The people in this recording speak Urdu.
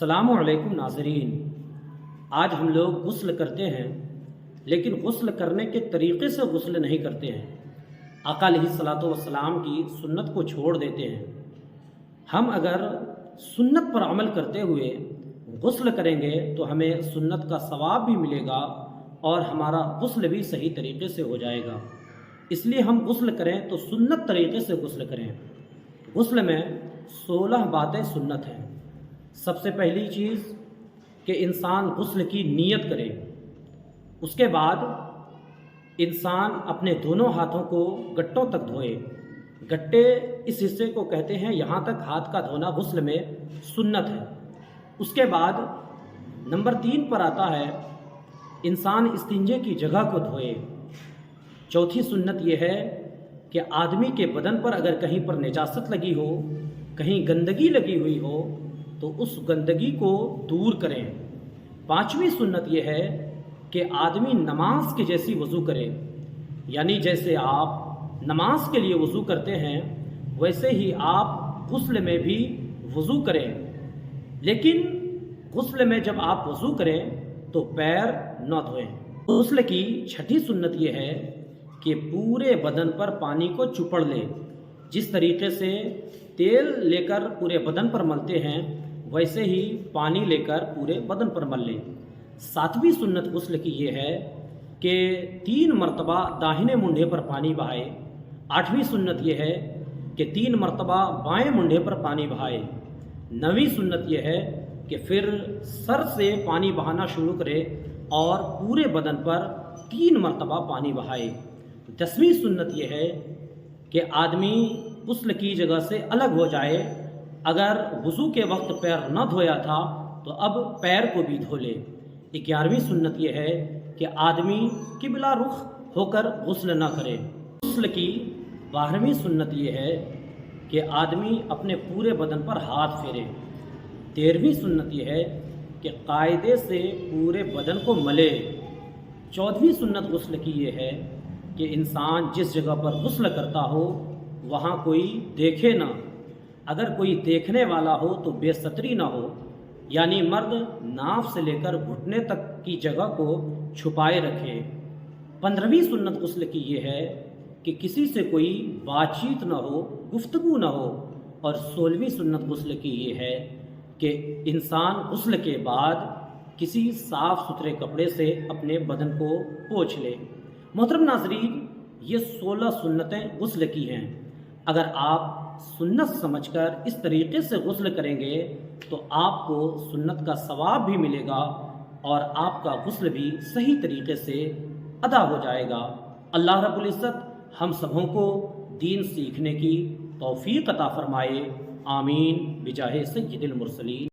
السلام علیکم ناظرین، آج ہم لوگ غسل کرتے ہیں لیکن غسل کرنے کے طریقے سے غسل نہیں کرتے ہیں۔ آقا علیہ الصلاۃ والسلام کی سنت کو چھوڑ دیتے ہیں۔ ہم اگر سنت پر عمل کرتے ہوئے غسل کریں گے تو ہمیں سنت کا ثواب بھی ملے گا اور ہمارا غسل بھی صحیح طریقے سے ہو جائے گا۔ اس لیے ہم غسل کریں تو سنت طریقے سے غسل کریں۔ غسل میں 16 باتیں سنت ہیں۔ سب سے پہلی چیز کہ انسان غسل کی نیت کرے۔ اس کے بعد انسان اپنے دونوں ہاتھوں کو گٹوں تک دھوئے۔ گٹے اس حصے کو کہتے ہیں، یہاں تک ہاتھ کا دھونا غسل میں سنت ہے۔ اس کے بعد نمبر 3 پر آتا ہے انسان استنجے کی جگہ کو دھوئے۔ چوتھی سنت یہ ہے کہ آدمی کے بدن پر اگر کہیں پر نجاست لگی ہو، کہیں گندگی لگی ہوئی ہو تو اس گندگی کو دور کریں۔ 5ویں سنت یہ ہے کہ آدمی نماز کے جیسی وضو کرے، یعنی جیسے آپ نماز کے لیے وضو کرتے ہیں ویسے ہی آپ غسل میں بھی وضو کریں۔ لیکن غسل میں جب آپ وضو کریں تو پیر نہ دھوئیں۔ غسل کی 6ٹھی سنت یہ ہے کہ پورے بدن پر پانی کو چپڑ لیں۔ جس طریقے سے تیل لے کر پورے بدن پر ملتے ہیں ویسے ہی پانی لے کر پورے بدن پر مل لیں۔ 7ویں سنت غسل کی یہ ہے کہ 3 مرتبہ داہنے منڈے پر پانی بہائے۔ 8ویں سنت یہ ہے کہ 3 مرتبہ بائیں منڈے پر پانی بہائے۔ 9ویں سنت یہ ہے کہ پھر سر سے پانی بہانا شروع کرے اور پورے بدن پر 3 مرتبہ پانی بہائے۔ 10ویں سنت یہ ہے کہ آدمی غسل کی جگہ سے الگ ہو جائے۔ اگر وضو کے وقت پیر نہ دھویا تھا تو اب پیر کو بھی دھو لے۔ 11ویں سنت یہ ہے کہ آدمی قبلہ رخ ہو کر غسل نہ کرے۔ غسل کی 12ویں سنت یہ ہے کہ آدمی اپنے پورے بدن پر ہاتھ پھیرے۔ 13ویں سنت یہ ہے کہ قاعدے سے پورے بدن کو ملے۔ 14ویں سنت غسل کی یہ ہے کہ انسان جس جگہ پر غسل کرتا ہو وہاں کوئی دیکھے نہ۔ اگر کوئی دیکھنے والا ہو تو بے ستری نہ ہو، یعنی مرد ناف سے لے کر گھٹنے تک کی جگہ کو چھپائے رکھے۔ 15ویں سنت غسل کی یہ ہے کہ کسی سے کوئی بات چیت نہ ہو، گفتگو نہ ہو۔ اور 16ویں سنت غسل کی یہ ہے کہ انسان غسل کے بعد کسی صاف ستھرے کپڑے سے اپنے بدن کو پوچھ لے۔ محترم ناظرین، یہ 16 سنتیں غسل کی ہیں۔ اگر آپ سنت سمجھ کر اس طریقے سے غسل کریں گے تو آپ کو سنت کا ثواب بھی ملے گا اور آپ کا غسل بھی صحیح طریقے سے ادا ہو جائے گا۔ اللہ رب العزت ہم سبوں کو دین سیکھنے کی توفیق عطا فرمائے۔ آمین بجاہ سید المرسلین۔